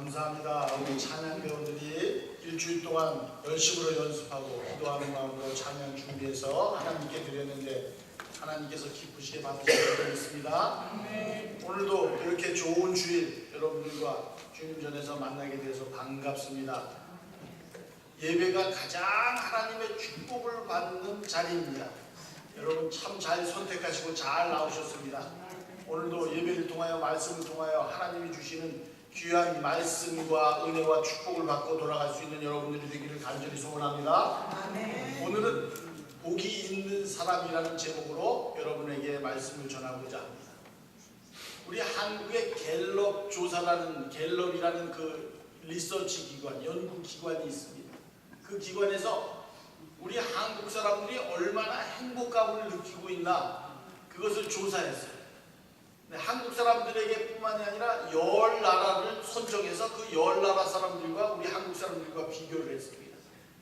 감사합니다. 우리 찬양 배우들이 일주일 동안 열심으로 연습하고 기도하는 마음으로 찬양 준비해서 하나님께 드렸는데 하나님께서 기쁘시게 받으시길 믿습니다. 오늘도 이렇게 좋은 주일 여러분들과 주님 전에서 만나게 돼서 반갑습니다. 예배가 가장 하나님의 축복을 받는 자리입니다. 여러분 참 잘 선택하시고 잘 나오셨습니다. 오늘도 예배를 통하여 말씀을 통하여 하나님이 주시는 귀한 말씀과 은혜와 축복을 받고 돌아갈 수 있는 여러분들이 되기를 간절히 소원합니다. 아멘. 오늘은 복이 있는 사람이라는 제목으로 여러분에게 말씀을 전하고자 합니다. 우리 한국의 갤럽 조사라는 갤럽이라는 그 리서치 기관, 연구 기관이 있습니다. 그 기관에서 우리 한국 사람들이 얼마나 행복감을 느끼고 있나 그것을 조사했어요. 한국 사람들에게 뿐만이 아니라 10나라를 선정해서 그 10나라 사람들과 우리 한국 사람들과 비교를 했습니다.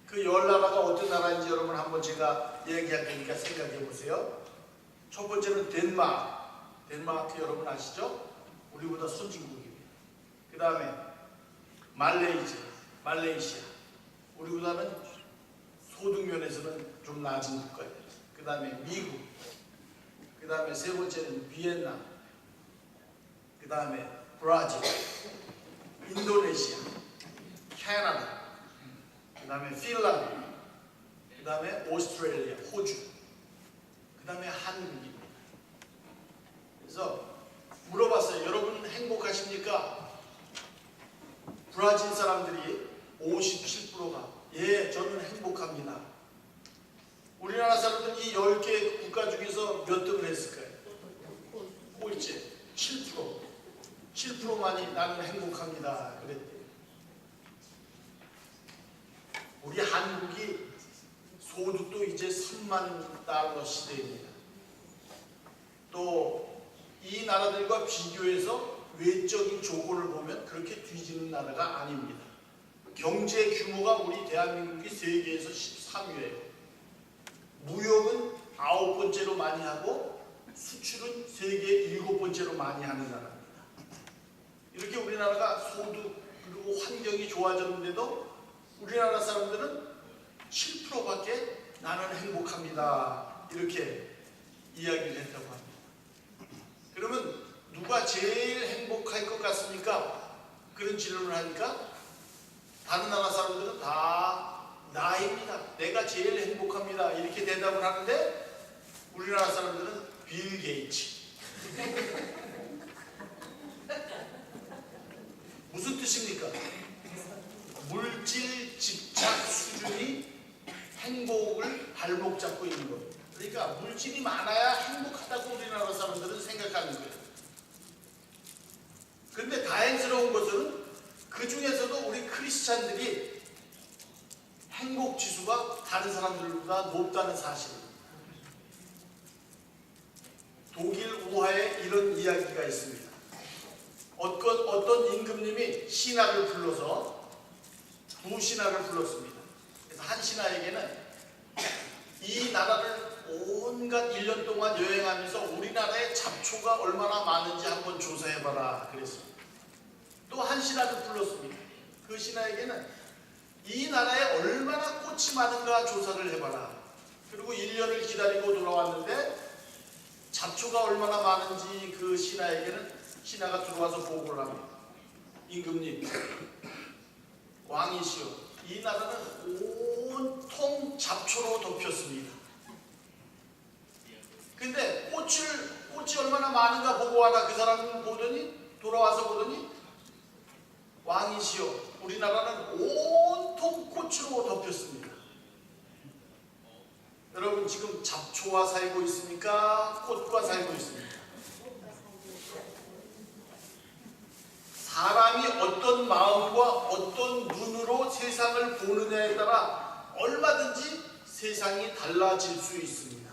그 10나라가 어떤 나라인지 여러분 한번 제가 얘기할 테니까 생각해 보세요. 첫 번째는 덴마크. 덴마크 여러분 아시죠? 우리보다 선진국입니다. 그 다음에 말레이시아. 우리보다는 소득 면에서는 좀 낮은 국가예요. 그 다음에 미국. 그 다음에 세 번째는 비엔남. 그 다음에 브라질, 인도네시아, 캐나다, 그 다음에 핀란드, 그 다음에 오스트레일리아, 호주, 그 다음에 한국입니다. 그래서 물어봤어요. 여러분 행복하십니까? 브라질 사람들이 57%가 예, 저는 행복합니다. 우리나라 사람들은 이 10개 국가 중에서 몇 등을 했을까요? 꼴찌 7%만이 나는 행복합니다. 그랬대요. 우리 한국이 소득도 이제 3만 달러 시대입니다. 또 이 나라들과 비교해서 외적인 조건을 보면 그렇게 뒤지는 나라가 아닙니다. 경제 규모가 우리 대한민국이 세계에서 13위예요. 무역은 9번째로 많이 하고 수출은 세계 7번째로 많이 하는 나라입니다. 이렇게 우리나라가 소득 그리고 환경이 좋아졌는데도 우리나라 사람들은 7%밖에 나는 행복합니다. 이렇게 이야기를 했다고 합니다. 그러면 누가 제일 행복할 것 같습니까? 그런 질문을 하니까 다른 나라 사람들은 다 나입니다. 내가 제일 행복합니다. 이렇게 대답을 하는데 우리나라 사람들은 빌 게이츠. 무슨 뜻입니까? 물질 집착 수준이 행복을 발목 잡고 있는 거예요. 그러니까 물질이 많아야 행복하다고 우리나라 사람들은 생각하는 거예요. 그런데 다행스러운 것은 그 중에서도 우리 크리스찬들이 행복 지수가 다른 사람들보다 높다는 사실입니다. 독일 우화에 이런 이야기가 있습니다. 어떤 임금님이 신하를 불러서 두 신하를 불렀습니다. 그래서 한 신하에게는 이 나라를 온갖 1년 동안 여행하면서 우리나라의 잡초가 얼마나 많은지 한번 조사해봐라 그랬습니다. 또 한 신하를 불렀습니다. 그 신하에게는 이 나라에 얼마나 꽃이 많은가 조사를 해봐라. 그리고 1년을 기다리고 돌아왔는데 잡초가 얼마나 많은지 그 신하에게는 신하가 들어와서 보고를 합니다. 임금님, 왕이시여, 이 나라는 온통 잡초로 덮였습니다. 근데 꽃이 얼마나 많은가 보고 와라. 그 사람은 돌아와서 보더니 왕이시여, 우리나라는 온통 꽃으로 덮였습니다. 여러분 지금 잡초와 살고 있습니까? 꽃과 살고 있습니까? 사람이 어떤 마음과 어떤 눈으로 세상을 보느냐에 따라 얼마든지 세상이 달라질 수 있습니다.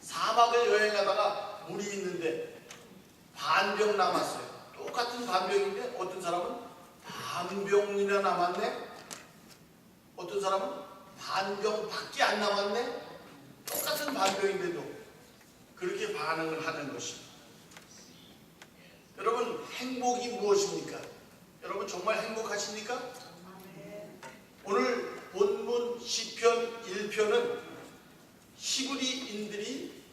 사막을 여행하다가 물이 있는데 반병 남았어요. 똑같은 반병인데 어떤 사람은 반병이나 남았네. 어떤 사람은 반병밖에 안 남았네. 똑같은 반병인데도 그렇게 반응을 하는 것입니다. 여러분 행복이 무엇입니까? 여러분 정말 행복하십니까? 오늘 본문 시편 1편은 히브리인들이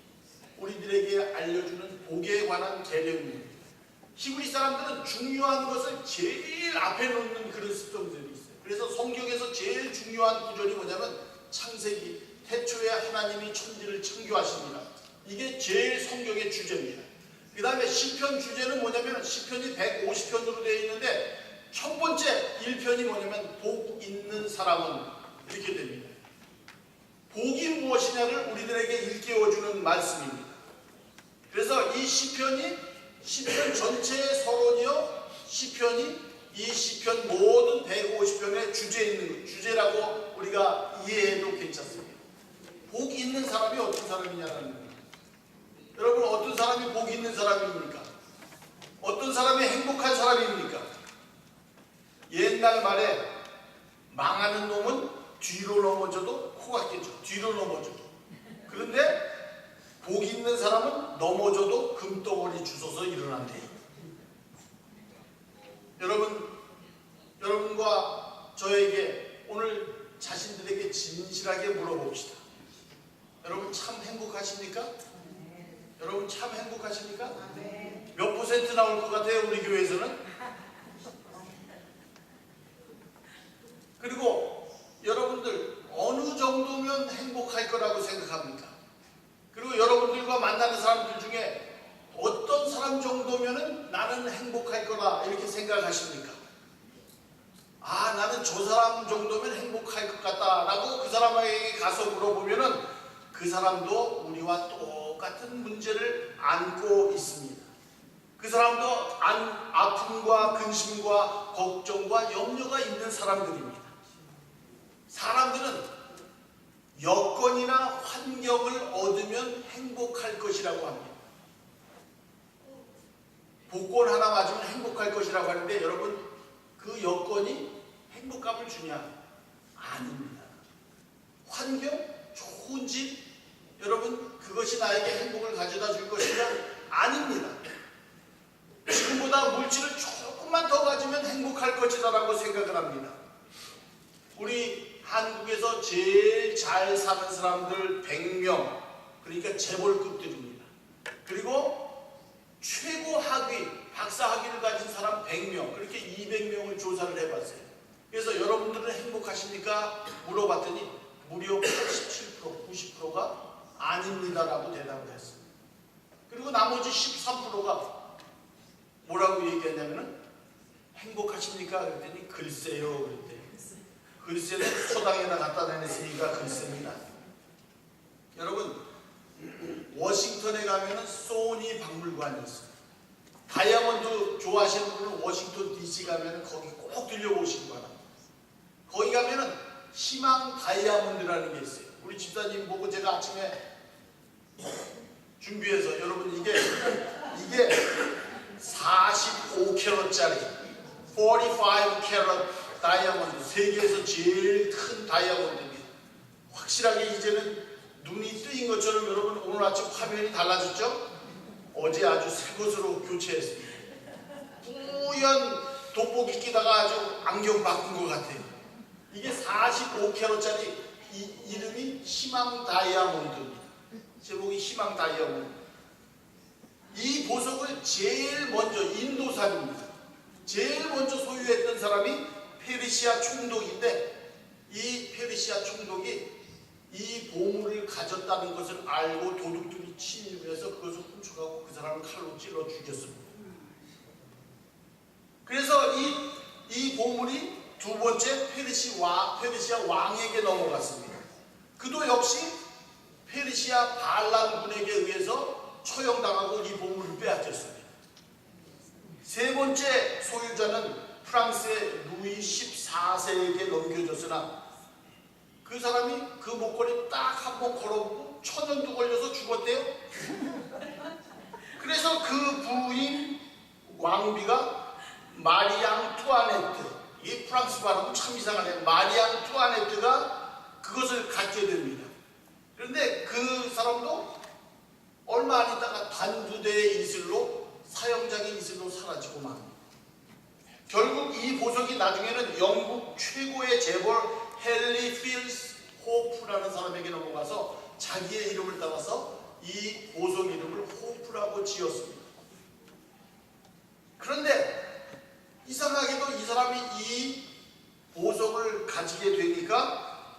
우리들에게 알려주는 복에 관한 계명입니다. 히브리 사람들은 중요한 것을 제일 앞에 놓는 그런 습성들이 있어요. 그래서 성경에서 제일 중요한 구절이 뭐냐면 창세기, 태초에 하나님이 천지를 창조하십니다. 이게 제일 성경의 주제입니다. 그 다음에 시편 주제는 뭐냐면 시편이 150편으로 되어 있는데 첫 번째 1편이 뭐냐면 복 있는 사람은 이렇게 됩니다. 복이 무엇이냐를 우리들에게 일깨워주는 말씀입니다. 그래서 이 시편이 시편 전체의 서론이요, 시편이 이 시편 모든 150편의 주제라고 우리가 이해해도 괜찮습니다. 복 있는 사람이 어떤 사람이냐는 겁니다. 여러분 어떤 사람이 복 있는 사람입니까? 어떤 사람이 행복한 사람입니까? 옛날 말에 망하는 놈은 뒤로 넘어져도 코가 깨져. 뒤로 넘어져도. 그런데 복 있는 사람은 넘어져도 금덩어리 주워서 일어난대요. 여러분과 저에게 오늘 자신들에게 진실하게 물어봅시다. 여러분 참 행복하십니까? 여러분 참 행복하십니까? 몇 퍼센트 나올 것 같아요, 우리 교회에서는? 그리고 여러분들 어느 정도면 행복할 거라고 생각합니까? 그리고 여러분들과 만나는 사람들 중에 어떤 사람 정도면은 나는 행복할 거다 이렇게 생각하십니까? 아, 나는 저 사람 정도면 행복할 것 같다 라고 그 사람에게 가서 물어보면은 그 사람도 우리와 똑같은 문제를 안고 있습니다. 그 사람도 아픔과 근심과 걱정과 염려가 있는 사람들입니다. 사람들은 여건이나 환경을 얻으면 행복할 것이라고 합니다. 복권 하나 맞으면 행복할 것이라고 하는데 여러분 그 여건이 행복감을 주냐? 아닙니다. 환경, 좋은 집, 여러분 그것이 나에게 행복을 가져다 줄 것이냐? 아닙니다. 지금보다 물질을 조금만 더 가지면 행복할 것이다라고 생각을 합니다. 우리 한국에서 제일 잘 사는 사람들 100명, 그러니까 재벌급들입니다. 그리고 최고 학위, 박사 학위를 가진 사람 100명, 그렇게 200명을 조사를 해봤어요. 그래서 여러분들은 행복하십니까? 물어봤더니 무려 87%, 90%가 아닙니다라고 대답을 했습니다. 그리고 나머지 13%가 뭐라고 얘기했냐면은 행복하십니까? 그랬더니 글쎄요 그랬대요. 글쎄는 소당에다 갖다 내놨으니까 글쎄입니다. 여러분 워싱턴에 가면은 소니 박물관이 있어요. 다이아몬드 좋아하시는 분은 워싱턴 DC 가면은 거기 꼭 들려보시기 바랍니다. 거기 가면은 희망 다이아몬드라는 게 있어요. 우리 집사님 보고 제가 아침에 준비해서 여러분 이게 45캐럿짜리 45캐럿 다이아몬드, 세계에서 제일 큰 다이아몬드입니다. 확실하게 이제는 눈이 뜨인 것처럼 여러분 오늘 아침 화면이 달라졌죠? 어제 아주 새 것으로 교체했습니다. 뿌연 돋보기 끼다가 아주 안경 바꾼 것 같아요. 이게 45캐럿짜리 이름이 희망 다이아몬드입니다. 제목이 희망 다이아몬드. 이 보석을 제일 먼저 인도산입니다. 제일 먼저 소유했던 사람이 페르시아 총독인데 이 페르시아 총독이 이 보물을 가졌다는 것을 알고 도둑들이 침입해서 그것을 훔쳐가고 그 사람을 칼로 찔러 죽였습니다. 그래서 이 보물이 두 번째 페르시아 왕에게 넘어갔습니다. 그도 역시 페르시아 반란군에게 의해서 처형당하고 이 보물을 빼앗겼습니다. 세 번째 소유자는 프랑스의 루이 14세에게 넘겨졌으나 그 사람이 그 목걸이 딱 한 번 걸어보고 1000년도 걸려서 죽었대요. 그래서 그 부인 왕비가 마리앙투아네트, 이 프랑스 발음은 참 이상하네요. 마리앙투아네트가 그것을 갖게 됩니다. 그런데 그 사람도 얼마 안 있다가 단두대의 이슬로 사형장의 이슬로 사라지고 맙니다. 결국 이 보석이 나중에는 영국 최고의 재벌 헨리 필스 호프라는 사람에게 넘어가서 자기의 이름을 따라서 이 보석 이름을 호프라고 지었습니다. 그런데 이상하게도 이 사람이 이 보석을 가지게 되니까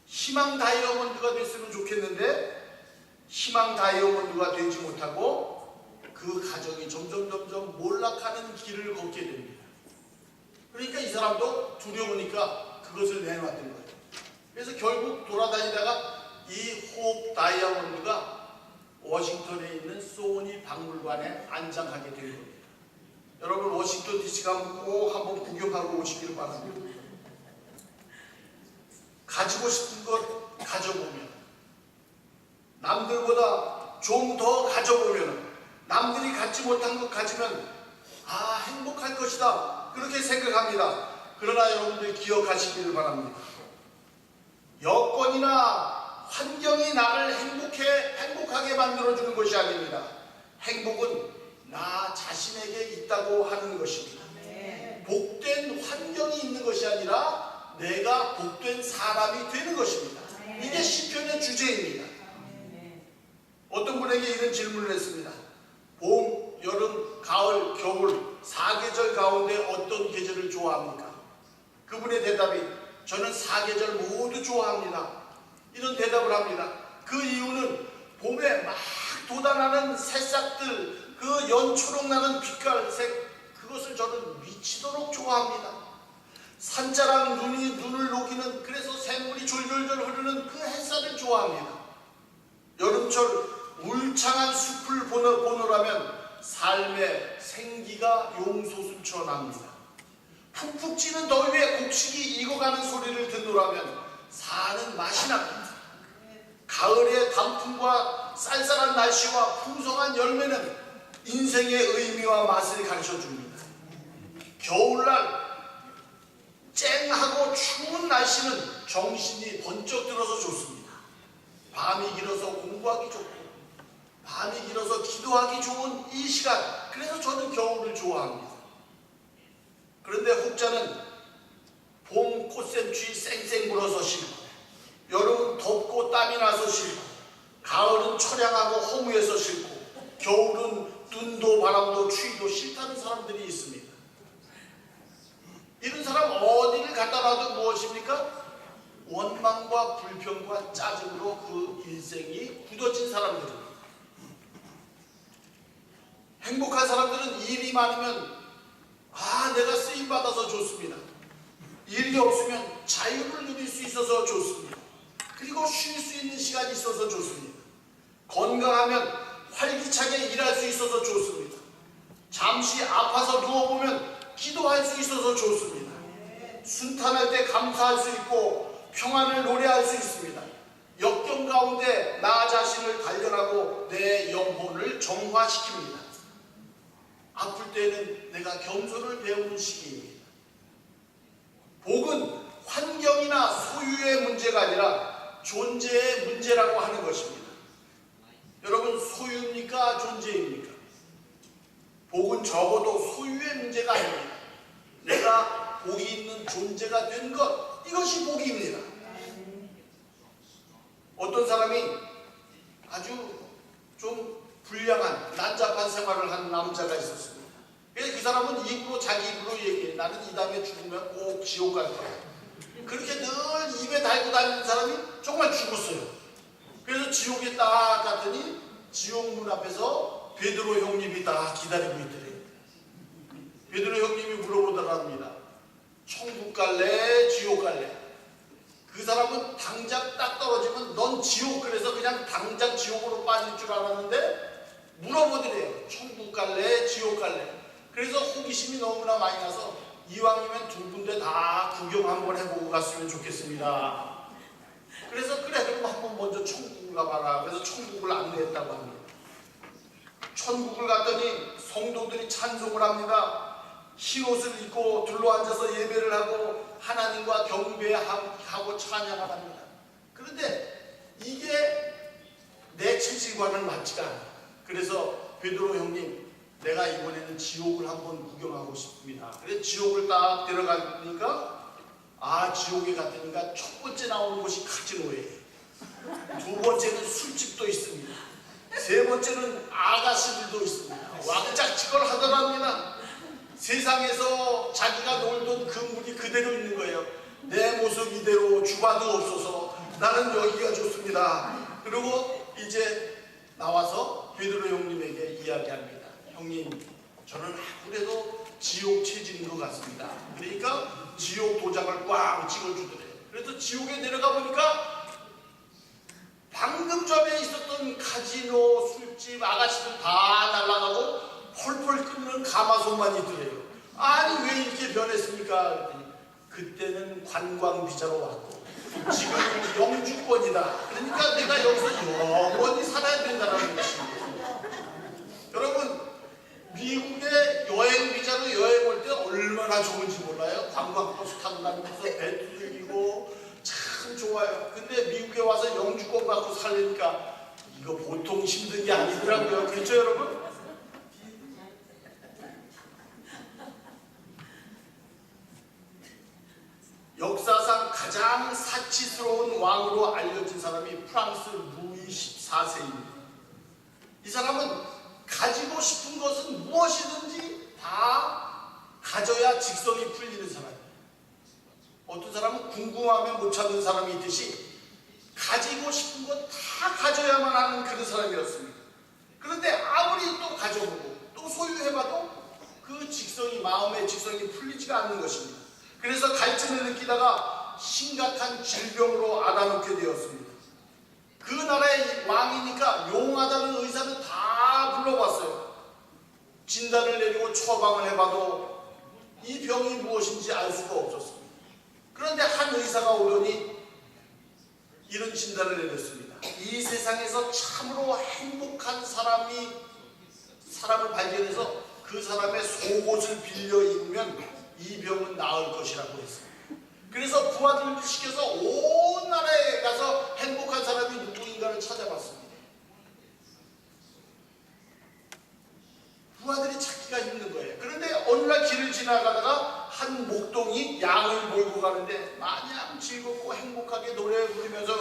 희망 다이아몬드가 됐으면 좋겠는데 희망 다이아몬드가 되지 못하고 그 가정이 점점 몰락하는 길을 걷게 됩니다. 그러니까 이 사람도 두려우니까 그것을 내놨던 거예요. 그래서 결국 돌아다니다가 이 호흡 다이아몬드가 워싱턴에 있는 소니 박물관에 안장하게 된 겁니다. 여러분 워싱턴 DC 가면 꼭 한번 구경하고 오시기를 바랍니다. 가지고 싶은 것 가져보면, 남들보다 좀 더 가져보면, 남들이 갖지 못한 것 가지면 행복할 것이다 그렇게 생각합니다. 그러나 여러분들 기억하시기를 바랍니다. 여건이나 환경이 나를 행복하게 만들어주는 것이 아닙니다. 행복은 나 자신에게 있다고 하는 것입니다. 복된 환경이 있는 것이 아니라 내가 복된 사람이 되는 것입니다. 이게 시편의 주제입니다. 어떤 분에게 이런 질문을 했습니다. 봄, 여름, 가을, 겨울 4계절 가운데 어떤 계절을 좋아합니까? 그분의 대답이 저는 4계절 모두 좋아합니다. 이런 대답을 합니다. 그 이유는 봄에 막 돋아나는 새싹들, 그 연초록 나는 빛깔색, 그것을 저는 미치도록 좋아합니다. 산자랑 눈을 녹이는, 그래서 샘물이 졸졸졸 흐르는 그 햇살을 좋아합니다. 여름철 울창한 숲을 보노라면 삶의 생기가 용솟음쳐 납니다. 푹푹 찌는 더위에 곡식이 익어가는 소리를 듣노라면 사는 맛이 납니다. 가을의 단풍과 쌀쌀한 날씨와 풍성한 열매는 인생의 의미와 맛을 가르쳐줍니다. 겨울날 쨍하고 추운 날씨는 정신이 번쩍 들어서 좋습니다. 밤이 길어서 공부하기 좋고 밤이 길어서 기도하기 좋은 이 시간, 그래서 저는 겨울을 좋아합니다. 그런데 혹자는 봄 꽃샘추위 쌩쌩 불어서 싫고, 여름은 덥고 땀이 나서 싫고, 가을은 처량하고 허무해서 싫고, 겨울은 눈도 바람도 추위도 싫다는 사람들이 있습니다. 이런 사람 어디를 갖다 놔도 무엇입니까? 원망과 불평과 짜증으로 그 일생이 굳어진 사람들입니다. 행복한 사람들은 일이 많으면 내가 쓰임받아서 좋습니다. 일이 없으면 자유를 누릴 수 있어서 좋습니다. 그리고 쉴 수 있는 시간이 있어서 좋습니다. 건강하면 활기차게 일할 수 있어서 좋습니다. 잠시 아파서 누워보면 기도할 수 있어서 좋습니다. 순탄할 때 감사할 수 있고 평안을 노래할 수 있습니다. 역경 가운데 나 자신을 단련하고 내 영혼을 정화시킵니다. 아플 때는 내가 겸손을 배우는 시기입니다. 복은 환경이나 소유의 문제가 아니라 존재의 문제라고 하는 것입니다. 여러분, 소유입니까? 존재입니까? 복은 적어도 소유의 문제가 아닙니다. 내가 복이 있는 존재가 된 것, 이것이 복입니다. 어떤 사람이 아주 좀 불량한 난잡한 생활을 하는 남자가 있었습니다. 그래서 그 사람은 입으로 자기 입으로 얘기해. 나는 이 다음에 죽으면 꼭 지옥 갈 거야. 그렇게 늘 입에 달고 다니는 사람이 정말 죽었어요. 그래서 지옥에 딱 갔더니 지옥 문 앞에서 베드로 형님이 딱 기다리고 있더래요. 베드로 형님이 물어보더랍니다. 천국 갈래? 지옥 갈래? 그 사람은 당장 딱 떨어지면 넌 지옥, 그래서 그냥 당장 지옥으로 빠질 줄 알았는데 물어보더래요. 천국 갈래? 지옥 갈래? 그래서 호기심이 너무나 많이 나서 이왕이면 두 군데 다 구경 한번 해보고 갔으면 좋겠습니다. 그래서 그래, 그럼 한번 먼저 천국을 가봐라. 그래서 천국을 안내했다고 합니다. 천국을 갔더니 성도들이 찬송을 합니다. 흰 옷을 입고 둘러앉아서 예배를 하고 하나님과 경배하고 찬양을 합니다. 그런데 이게 내 체질과는 맞지가 않아요. 그래서 베드로 형님, 내가 이번에는 지옥을 한번 구경하고 싶습니다. 그래서 지옥을 딱 들어가니까 지옥에 갔더니까 첫 번째 나오는 곳이 카지노예요. 두 번째는 술집도 있습니다. 세 번째는 아가씨들도 있습니다. 왕짝지걸 하더랍니다. 세상에서 자기가 놀던 그 물이 그대로 있는 거예요. 내 모습 이대로 주봐도 없어서 나는 여기가 좋습니다. 그리고 이제 나와서 베드로 형님에게 이야기합니다. 형님, 저는 아무래도 지옥 체질인 것 같습니다. 그러니까 지옥 도장을 꽝 찍어주더래요. 그래서 지옥에 내려가 보니까 방금 전에 있었던 카지노, 술집, 아가씨들 다 날아가고 펄펄 끓는 가마솥만 있더래요. 아니 왜 이렇게 변했습니까? 그랬더니 그때는 관광 비자로 왔고 지금은 영주권이다. 그러니까 내가 여기서 영원히 살아야 된다는 것입니다. 여러분, 미국에 여행 비자로 여행 올 때 얼마나 좋은지 몰라요? 관광버스 타고 다니면서 배 두들기고 참 좋아요. 근데 미국에 와서 영주권 받고 살려니까 이거 보통 힘든 게 아니더라고요. 그렇죠 여러분? 역사상 가장 사치스러운 왕으로 알려진 사람이 프랑스 루이 14세입니다. 이 사람은 가지고 싶은 것은 무엇이든지 다 가져야 직성이 풀리는 사람이에요. 어떤 사람은 궁금하면 못 찾는 사람이 있듯이 가지고 싶은 것 다 가져야만 하는 그런 사람이었습니다. 그런데 아무리 또 가져보고 또 소유해봐도 그 직성이, 마음의 직성이 풀리지가 않는 것입니다. 그래서 갈증을 느끼다가 심각한 질병으로 앓아놓게 되었습니다. 그 나라의 왕이니까 용하다는 의사는 다 불러봤어요. 진단을 내리고 처방을 해봐도 이 병이 무엇인지 알 수가 없었습니다. 그런데 한 의사가 오더니 이런 진단을 내렸습니다. 이 세상에서 참으로 행복한 사람을 발견해서 그 사람의 속옷을 빌려 입으면 이 병은 나을 것이라고 했습니다. 그래서 부하들을 시켜서 온 나라에 가서 행복한 사람이 누구인가를 찾아봤습니다. 부하들이 찾기가 힘든 거예요. 그런데 어느 날 길을 지나가다가 한 목동이 양을 몰고 가는데 마냥 즐겁고 행복하게 노래 부르면서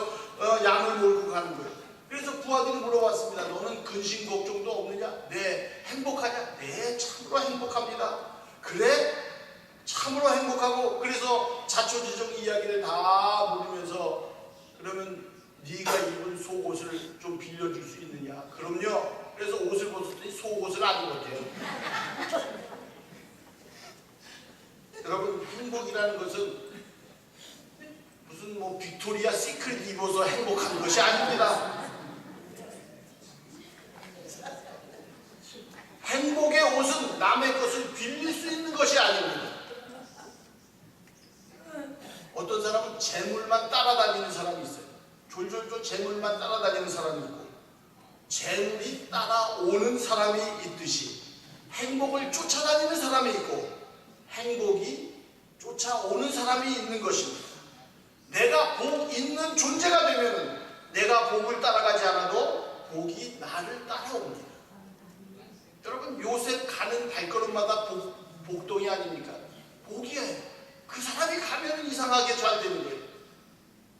양을 몰고 가는 거예요. 그래서 부하들이 물어봤습니다. 너는 근심 걱정도 없느냐? 네. 행복하냐? 네, 참으로 행복합니다. 그래? 참으로 행복하고, 그래서 자초지종 이야기를 다 물으면서 그러면 네가 입은 속옷을 좀 빌려줄 수 있느냐? 그럼요. 그래서 옷을 벗었더니 속옷을 안 입었대요. 여러분, 행복이라는 것은 무슨 뭐 빅토리아 시크릿 입어서 행복한 것이 아닙니다. 행복의 옷은 남의 것을 빌릴 수 있는 것이 아닙니다. 어떤 사람은 재물만 따라다니는 사람이 있어요. 졸졸졸 재물만 따라다니는 사람이 있고, 재물이 따라오는 사람이 있듯이 행복을 쫓아다니는 사람이 있고 행복이 쫓아오는 사람이 있는 것입니다. 내가 복 있는 존재가 되면 내가 복을 따라가지 않아도 복이 나를 따라옵니다. 여러분, 요셉 가는 발걸음마다 복동이 아닙니까? 복이에요. 그 사람이 가면 이상하게 잘 되는 거예요.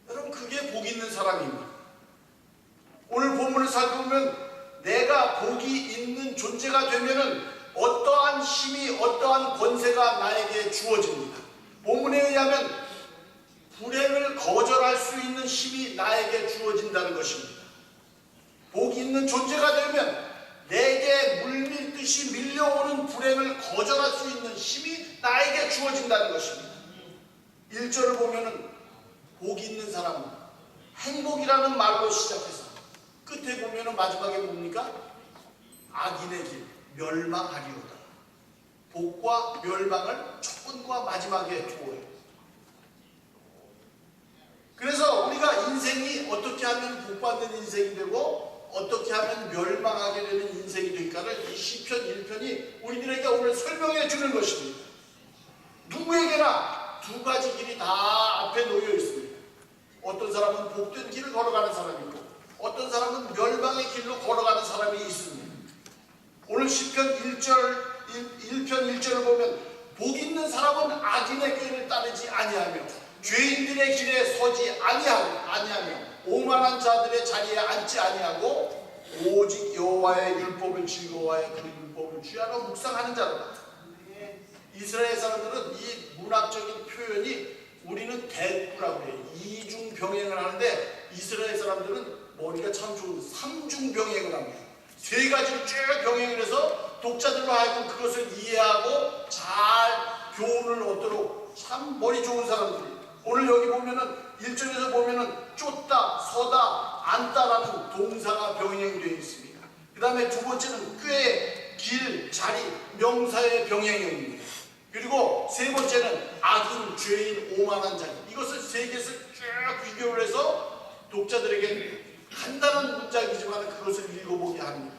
여러분, 그게 복 있는 사람입니다. 오늘 본문을 살펴보면 내가 복이 있는 존재가 되면은 어떠한 힘이, 어떠한 권세가 나에게 주어집니다. 본문에 의하면 불행을 거절할 수 있는 힘이 나에게 주어진다는 것입니다. 복이 있는 존재가 되면 내게 물밀듯이 밀려오는 불행을 거절할 수 있는 힘이 나에게 주어진다는 것입니다. 1절을 보면은 복이 있는 사람은 행복이라는 말로 시작해서 끝에 보면은 마지막에 뭡니까? 악인의 길, 멸망하리로다. 복과 멸망을 첫 번과 마지막에 두어요. 그래서 우리가 인생이 어떻게 하면 복받는 인생이 되고 어떻게 하면 멸망하게 되는 인생이 될까를 이 시편 1편이 우리들에게 오늘 설명해 주는 것입니다. 누구에게나 두 가지 길이 다 앞에 놓여 있습니다. 어떤 사람은 복된 길을 걸어가는 사람이 있고 어떤 사람은 멸망의 길로 걸어가는 사람이 있습니다. 오늘 시편 1편 1절을 보면 복 있는 사람은 악인의 꾀를 따르지 아니하며 죄인들의 길에 서지 아니하며 오만한 자들의 자리에 앉지 아니하고 오직 여호와의 율법을 즐거워하여 그 율법을 주야로 묵상하는 자로다. 이스라엘 사람들은 이 문학적인 표현이 우리는 대꾸라고 해요. 이중병행을 하는데 이스라엘 사람들은 머리가 참 좋은 삼중병행을 합니다. 세 가지를 쭉 병행을 해서 독자들로 하여금 그것을 이해하고 잘 교훈을 얻도록 참 머리 좋은 사람들이에요. 오늘 여기 보면은 1절에서 보면은 쫓다, 서다, 앉다라는 동사가 병행되어 있습니다. 그 다음에 두 번째는 꾀, 길, 자리, 명사의 병행입니다. 그리고 세 번째는 악인, 죄인, 오만한 자리. 이것을 세 개를 쭉 비교를 해서 독자들에게 간단한 문장이지만 그것을 읽어보게 합니다.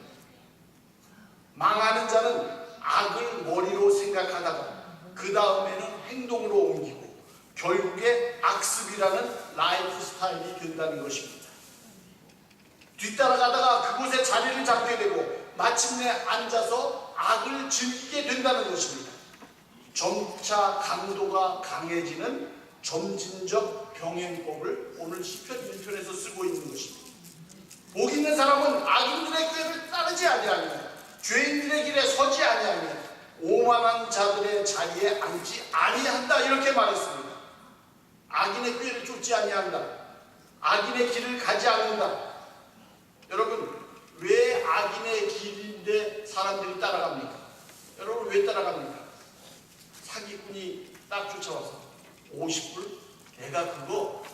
망하는 자는 악을 머리로 생각하다가 그 다음에는 행동으로 옮기고 결국에 악습이라는 라이프 스타일이 된다는 것입니다. 뒤따라가다가 그곳에 자리를 잡게 되고 마침내 앉아서 악을 즐기게 된다는 것입니다. 점차 강도가 강해지는 점진적 병행법을 오늘 시편 1편에서 쓰고 있는 것입니다. 복 있는 사람은 악인들의 꾀를 따르지 아니하며 죄인들의 길에 서지 아니하며 오만한 자들의 자리에 앉지 아니한다 이렇게 말했습니다. 악인의 꾀를 쫓지 아니한다. 악인의 길을 가지 않는다. 여러분 왜 악인의 길인데 사람들이 따라갑니까? 여러분 왜 따라갑니까? 사기꾼이 딱 쫓아와서 50불? 내가 그거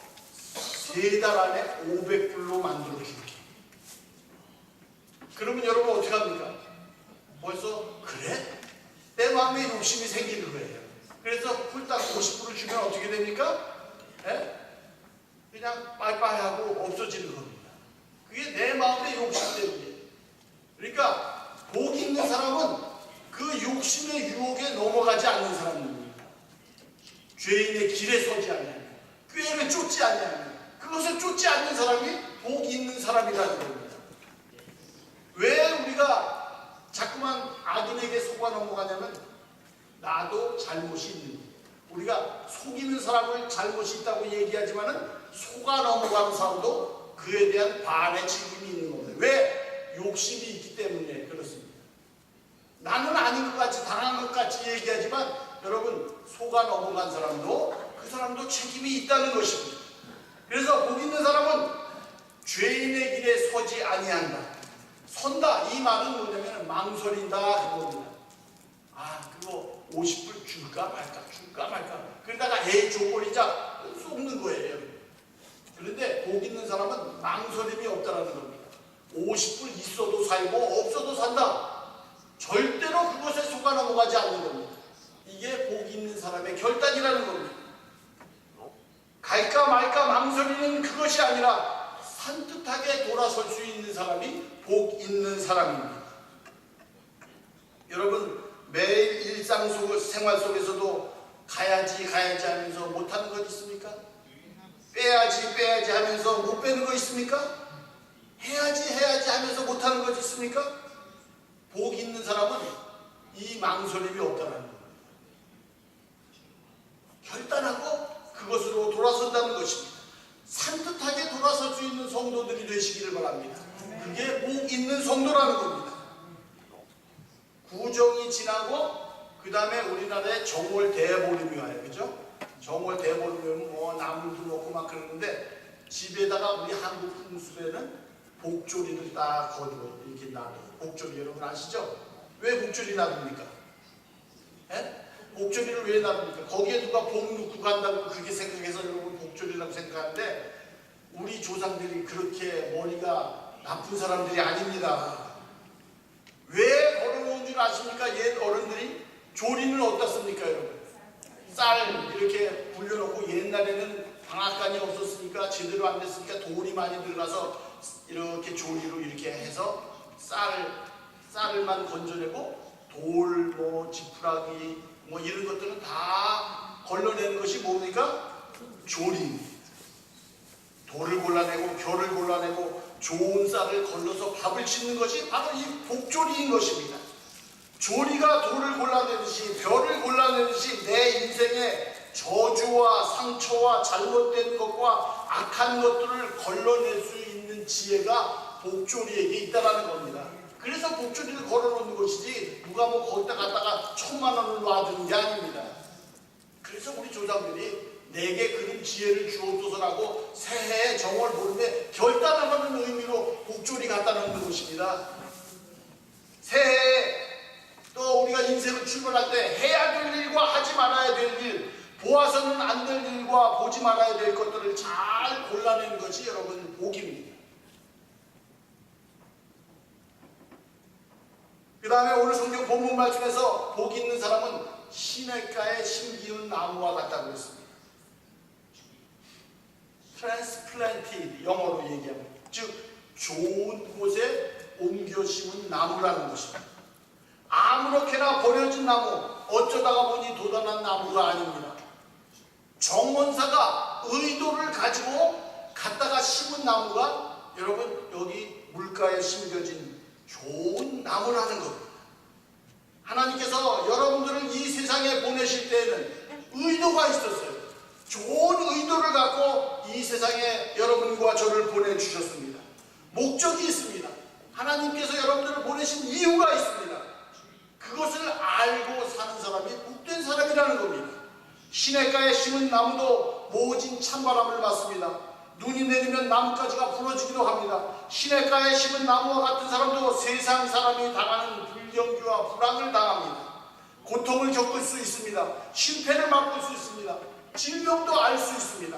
3달 안에 500불로 만들어 줄게. 그러면 여러분 어떻게 합니까? 벌써 그래? 내 마음에 욕심이 생기는 거예요. 그래서 홀딱 50불을 주면 어떻게 됩니까? 그냥 빠이빠이하고 없어지는 겁니다. 그게 내 마음의 욕심 때문이에요. 그러니까 복 있는 사람은 그 욕심의 유혹에 넘어가지 않는 사람입니다. 죄인의 길에 서지 아니하며 꾀를 쫓지 아니하며 그것을 쫓지 않는 사람이 복 있는 사람이라는 겁니다. 왜 우리가 자꾸만 악인에게 속아 넘어가냐면 나도 잘못이 있는 거예요. 우리가 속이는 사람을 잘못이 있다고 얘기하지만은 속아 넘어가는 사람도 그에 대한 반의 책임이 있는 겁니다. 왜? 욕심이 있기 때문에 그렇습니다. 나는 아닌 것 같이 당한 것 같이 얘기하지만 여러분 속아 넘어간 사람도 그 사람도 책임이 있다는 것입니다. 그래서 복 있는 사람은 죄인의 길에 서지 아니한다. 선다 이 말은 뭐냐면 망설인다 그겁니다. 그거 50불 줄까 말까 그러다가 줘버리자 쏟는 거예요. 그런데 복 있는 사람은 망설임이 없다라는 겁니다. 50불 있어도 살고 없어도 산다. 절대로 그것에 속아 넘어가지 않는 겁니다. 이게 복 있는 사람의 결단이라는 겁니다. 갈까 말까 망설이는 그것이 아니라 산뜻하게 돌아설 수 있는 사람이 복 있는 사람입니다. 여러분 매일 일상생활 속에서도 가야지 하면서 못하는 것 있습니까? 빼야지 하면서 못 빼는 거 있습니까? 해야지 하면서 못하는 것 있습니까? 복 있는 사람은 이 망설임이 없다는 겁니다. 결단하고 그것으로 돌아선다는 것입니다. 산뜻하게 돌아설 수 있는 성도들이 되시기를 바랍니다. 그게 복 있는 성도라는 겁니다. 구정이 지나고 그 다음에 우리나라에 정월 대보름이 와요. 그죠? 정월 대보름이면 뭐 나물도 먹고 막 그러는데 집에다가 우리 한국 풍습에는 복조리를 딱 거두어 이렇게 놔둬요. 복조리 여러분 아시죠? 왜 복조리 놔둡니까? 복조리를 왜 놔둡니까? 거기에 누가 복 넣고 간다고 그렇게 생각해서 여러분 복조리라고 생각하는데 우리 조상들이 그렇게 머리가 나쁜 사람들이 아닙니다. 왜 걸어놓은 줄 아십니까? 옛 어른들이 조리는 어떻습니까 여러분? 쌀 이렇게 불려놓고 옛날에는 방앗간이 없었으니까 제대로 안 됐으니까 돌이 많이 들어가서 이렇게 조리로 이렇게 해서 쌀을만 건져내고 돌, 지푸라기 이런 것들은 다 걸러내는 것이 뭡니까? 조리입니다. 돌을 골라내고 결을 골라내고 좋은 쌀을 걸러서 밥을 짓는 것이 바로 이 복조리인 것입니다. 조리가 돌을 골라내듯이 별을 골라내듯이 내 인생의 저주와 상처와 잘못된 것과 악한 것들을 걸러낼 수 있는 지혜가 복조리에게 있다는 겁니다. 그래서 복조리를 걸어놓는 것이지 누가 뭐 거기다 갖다가 1000만 원을 놔두는 게 아닙니다. 그래서 우리 조상들이 내게 그런 지혜를 주옵소서라고 새해에 정월 보름에 결단을 하는 의미로 복조리 갖다 놓는 것입니다. 새해에 또 우리가 인생을 출발할 때 해야 될 일과 하지 말아야 될 일, 보아서는 안 될 일과 보지 말아야 될 것들을 잘 골라내는 것이 여러분 복입니다. 그 다음에 오늘 성경 본문 말씀에서 복 있는 사람은 시냇가에 심기운 나무와 같다고 했습니다. transplanted 영어로 얘기하면 즉 좋은 곳에 옮겨 심은 나무라는 것입니다. 아무렇게나 버려진 나무, 어쩌다가 보니 돋아난 나무가 아닙니다. 정원사가 의도를 가지고 갖다가 심은 나무가 여러분 여기 물가에 심겨진 좋은 나무라는 겁니다. 하나님께서 여러분들을 이 세상에 보내실 때에는 의도가 있었어요. 좋은 의도를 갖고 이 세상에 여러분과 저를 보내주셨습니다. 목적이 있습니다. 하나님께서 여러분들을 보내신 이유가 있습니다. 그것을 알고 사는 사람이 복된 사람이라는 겁니다. 시냇가에 심은 나무도 모진 찬바람을 맞습니다. 눈이 내리면 나뭇가지가 부러지기도 합니다. 시냇가에 심은 나무와 같은 사람도 세상 사람이 당하는 불경기와 불황을 당합니다. 고통을 겪을 수 있습니다. 실패를 맛볼 수 있습니다. 질병도 알 수 있습니다.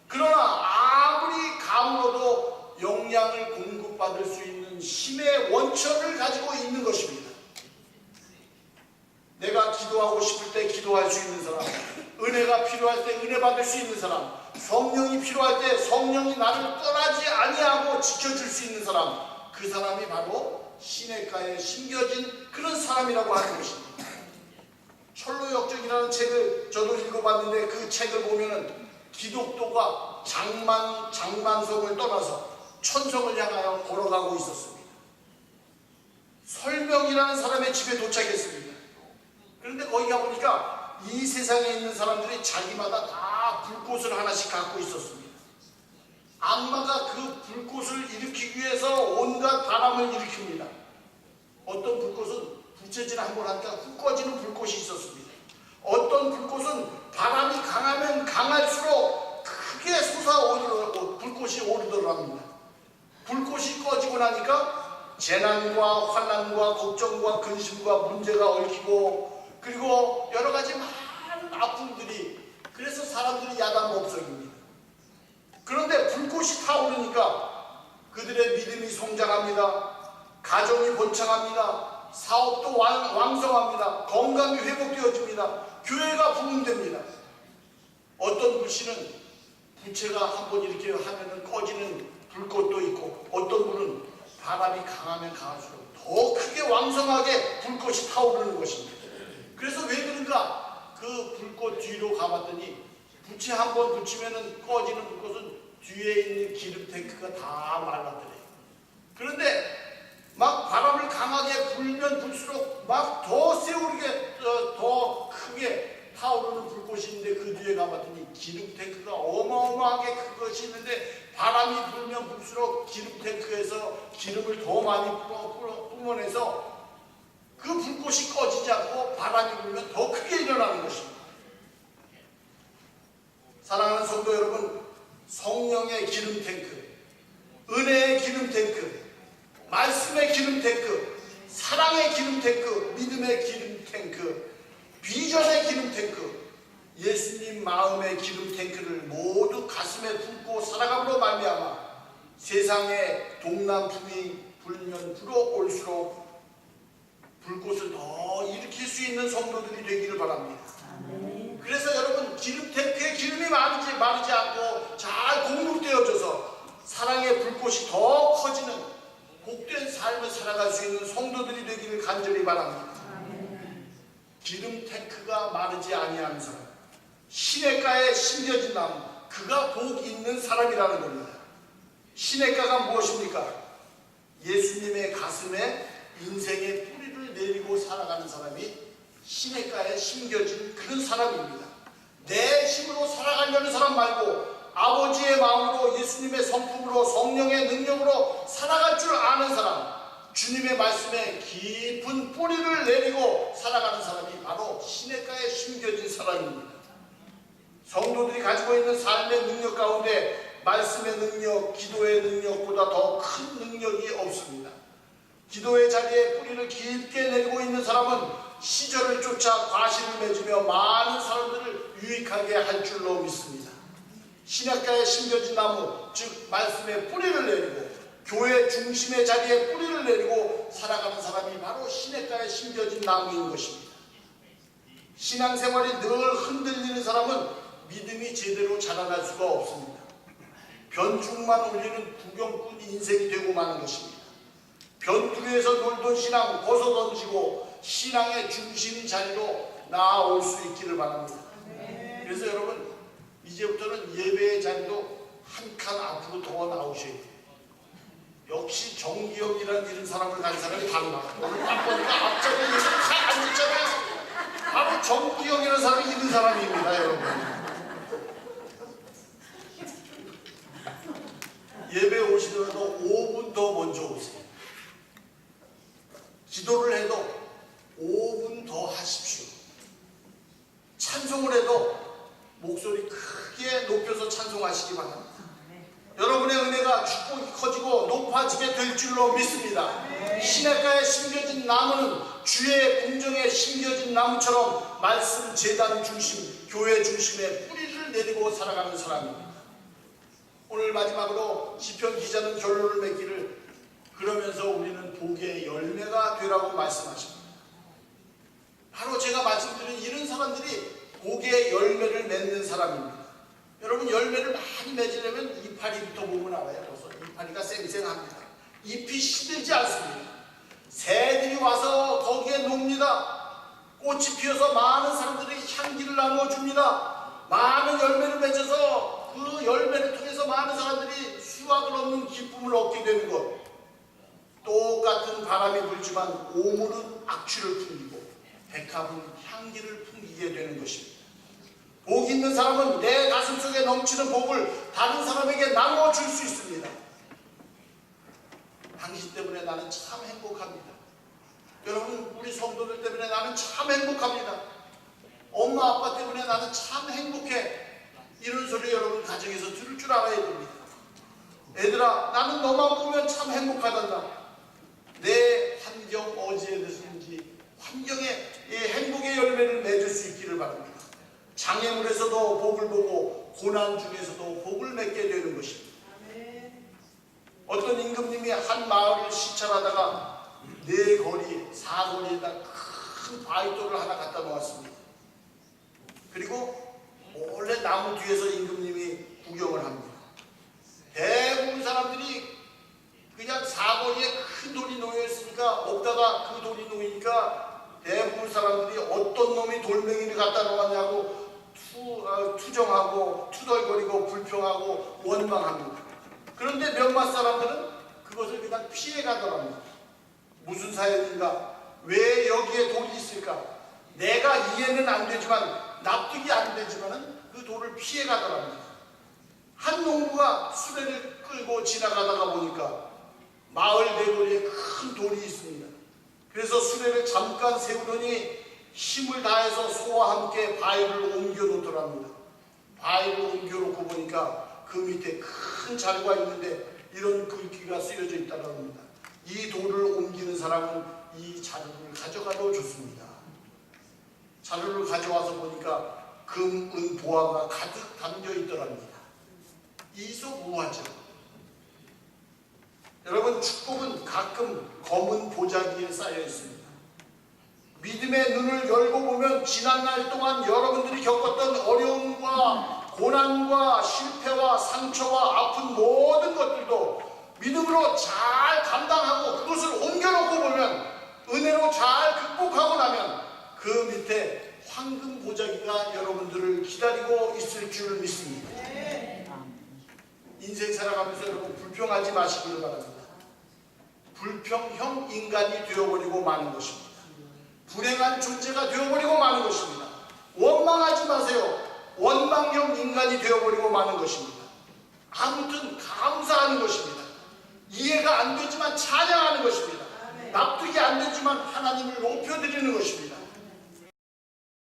그러나 아무리 가물어도 영양을 공급받을 수 있는 힘의 원천을 가지고 있는 것입니다. 내가 기도하고 싶을 때 기도할 수 있는 사람, 은혜가 필요할 때 은혜 받을 수 있는 사람, 성령이 필요할 때 성령이 나를 떠나지 아니하고 지켜줄 수 있는 사람, 그 사람이 바로 시냇가에 심겨진 그런 사람이라고 하는 것입니다. 철로역정이라는 책을 저도 읽어봤는데 그 책을 보면은 기독교가 장만성을 떠나서 천성을 향하여 걸어가고 있었습니다. 설명이라는 사람의 집에 도착했습니다. 그런데 거기 가보니까 이 세상에 있는 사람들이 자기마다 다 불꽃을 하나씩 갖고 있었습니다. 악마가 그 불꽃을 일으키기 위해서 온갖 바람을 일으킵니다. 어떤 불꽃은 부채질 한번 하니까 훅 꺼지는 불꽃이 있었습니다. 어떤 불꽃은 바람이 강하면 강할수록 크게 솟아오르고 불꽃이 오르더랍니다. 불꽃이 꺼지고 나니까 재난과 환난과 걱정과 근심과 문제가 얽히고 그리고 여러 가지 많은 아픔들이, 그래서 사람들이 야단법석입니다. 그런데 불꽃이 타오르니까 그들의 믿음이 성장합니다. 가정이 번창합니다. 사업도 왕성합니다. 건강이 회복되어집니다. 교회가 부흥됩니다. 어떤 불씨는 부채가 한번 이렇게 하면 꺼지는 불꽃도 있고, 어떤 불은 바람이 강하면 강할수록 더 크게 왕성하게 불꽃이 타오르는 것입니다. 그래서 왜 그런가? 그 불꽃 뒤로 가봤더니 부채 한번 붙이면 꺼지는 불꽃은 뒤에 있는 기름 탱크가 다 말랐더래요. 그런데 막 바람을 강하게 불면 불수록 막 더 세우르게 더 크게 타오르는 불꽃이 있는데 그 뒤에 가봤더니 기름 탱크가 어마어마하게 큰 것이 있는데 바람이 불면 불수록 기름 탱크에서 기름을 더 많이 뿜어내서 그 불꽃이 꺼지지 않고 바람이 불면 더 크게 일어나는 것입니다. 사랑하는 성도 여러분, 성령의 기름 탱크, 은혜의 기름 탱크, 말씀의 기름 탱크, 사랑의 기름 탱크, 믿음의 기름 탱크, 비전의 기름 탱크, 예수님 마음의 기름 탱크를 모두 가슴에 품고 살아감으로 말미암아 세상에 동남풍이 불면 불어올수록 불꽃을 더 일으킬 수 있는 성도들이 되기를 바랍니다. 그래서 여러분, 기름 탱크에 기름이 마르지 않고 잘 공급되어져서 사랑의 불꽃이 더 커지는 복된 삶을 살아갈 수 있는 성도들이 되기를 간절히 바랍니다. 기름 탱크가 마르지 아니하는 사람, 시냇가에 심겨진 나무, 그가 복 있는 사람이라는 겁니다. 시냇가가 무엇입니까? 예수님의 가슴에 인생의 뿌리를 내리고 살아가는 사람이 시냇가에 심겨진 그런 사람입니다. 내 힘으로 살아가려는 사람 말고 아버지의 마음으로 예수님의 성품으로 성령의 능력으로 살아갈 줄 아는 사람, 주님의 말씀에 깊은 뿌리를 내리고 살아가는 사람이 바로 시냇가에 심겨진 사람입니다. 성도들이 가지고 있는 삶의 능력 가운데 말씀의 능력, 기도의 능력보다 더 큰 능력이 없습니다. 기도의 자리에 뿌리를 깊게 내리고 있는 사람은 시절을 쫓아 과실을 맺으며 많은 사람들을 유익하게 할 줄로 믿습니다. 시냇가에 심겨진 나무, 즉 말씀의 뿌리를 내리고 교회 중심의 자리에 뿌리를 내리고 살아가는 사람이 바로 시냇가에 심겨진 나무인 것입니다. 신앙생활이 늘 흔들리는 사람은 믿음이 제대로 자라날 수가 없습니다. 변죽만 올리는 구경꾼 인생이 되고 마는 것입니다. 변두리에서 놀던 신앙 벗어던지고 신앙의 중심 자리로 나아올 수 있기를 바랍니다. 그래서 여러분, 이제부터는 예배의 자리도 한 칸 앞으로 더 나오셔야 돼요. 역시 정기영이라는 이런 사람을 가진 사람이 달라. 오늘 딱 보니까 앞자리에 다 앉았잖아요. 바로 정기영이라는 사람이 있는 사람입니다, 여러분. 예배 오시더라도 5분 더 먼저 오세요. 기도를 해도 5분 더 하십시오. 찬송을 해도 목소리 크게 높여서 찬송하시기 바랍니다. 여러분의 은혜가 축복이 커지고 높아지게 될 줄로 믿습니다. 시냇가에 심겨진 나무는 주의 궁정에 심겨진 나무처럼 말씀 제단 중심, 교회 중심에 뿌리를 내리고 살아가는 사람입니다. 오늘 마지막으로 시편 기자는 결론을 맺기를 그러면서 우리는 복의 열매가 되라고 말씀하십니다. 바로 제가 말씀드린 이런 사람들이 복의 열매를 맺는 사람입니다. 여러분, 열매를 많이 맺으려면 이파리부터 보면 알아요. 벌써 이파리가 쌩쌩합니다. 잎이 시들지 않습니다. 새들이 와서 거기에 놉니다. 꽃이 피어서 많은 사람들이 향기를 나누어줍니다. 많은 열매를 맺어서 그 열매를 통해서 많은 사람들이 수확을 얻는 기쁨을 얻게 되는 것. 똑같은 바람이 불지만 오물은 악취를 풍기고 백합은 향기를 풍기게 되는 것입니다. 복 있는 사람은 내 가슴속에 넘치는 복을 다른 사람에게 나눠줄 수 있습니다. 당신 때문에 나는 참 행복합니다. 여러분, 우리 성도들 때문에 나는 참 행복합니다. 엄마 아빠 때문에 나는 참 행복해. 이런 소리 여러분 가정에서 들을 줄 알아야 됩니다. 애들아, 나는 너만 보면 참 행복하단다. 내 환경 어디에든지 환경에 행복의 열매를 맺을 수 있기를 바랍니다. 장애물에서도 복을 보고 고난 중에서도 복을 맺게 되는 것입니다. 어떤 임금님이 한 마을을 시찰하다가 네 거리, 사거리에다 큰 바위돌을 하나 갖다 놓았습니다. 그리고 원래 나무 뒤에서 임금님이 구경을 합니다. 대부분 사람들이 그냥 사거리에 큰 돌이 놓여있으니까 먹다가 그 돌이 놓이니까 대부분 사람들이 어떤 놈이 돌멩이를 갖다 놓았냐고 투정하고 투덜거리고 불평하고 원망합니다. 그런데 몇몇 사람들은 그것을 그냥 피해가더랍니다. 무슨 사연인가? 왜 여기에 돌이 있을까? 내가 이해는 안 되지만 납득이 안 되지만은 그 돌을 피해가더랍니다. 한 농부가 수레를 끌고 지나가다가 보니까 마을 대거리에 큰 돌이 있습니다. 그래서 수레를 잠깐 세우더니 힘을 다해서 소와 함께 바위를 옮겨 놓더랍니다. 바위를 옮겨 놓고 보니까 그 밑에 큰 자루가 있는데 이런 글귀가 쓰여져 있다고 합니다. 이 돌을 옮기는 사람은 이 자루를 가져가도 좋습니다. 자루를 가져와서 보니까 금, 은, 보화가 가득 담겨 있더랍니다. 이소무화죠. 여러분, 축복은 가끔 검은 보자기에 쌓여 있습니다. 믿음의 눈을 열고 보면 지난날 동안 여러분들이 겪었던 어려움과 고난과 실패와 상처와 아픈 모든 것들도 믿음으로 잘 감당하고 그것을 옮겨놓고 보면 은혜로 잘 극복하고 나면 그 밑에 황금 보자기가 여러분들을 기다리고 있을 줄 믿습니다. 인생 살아가면서 여러분 불평하지 마시기를 바랍니다. 불평형 인간이 되어버리고 마는 것입니다. 불행한 존재가 되어버리고 마는 것입니다. 원망하지 마세요. 원망형 인간이 되어버리고 마는 것입니다. 아무튼 감사하는 것입니다. 이해가 안 되지만 찬양하는 것입니다. 납득이 안 되지만 하나님을 높여드리는 것입니다.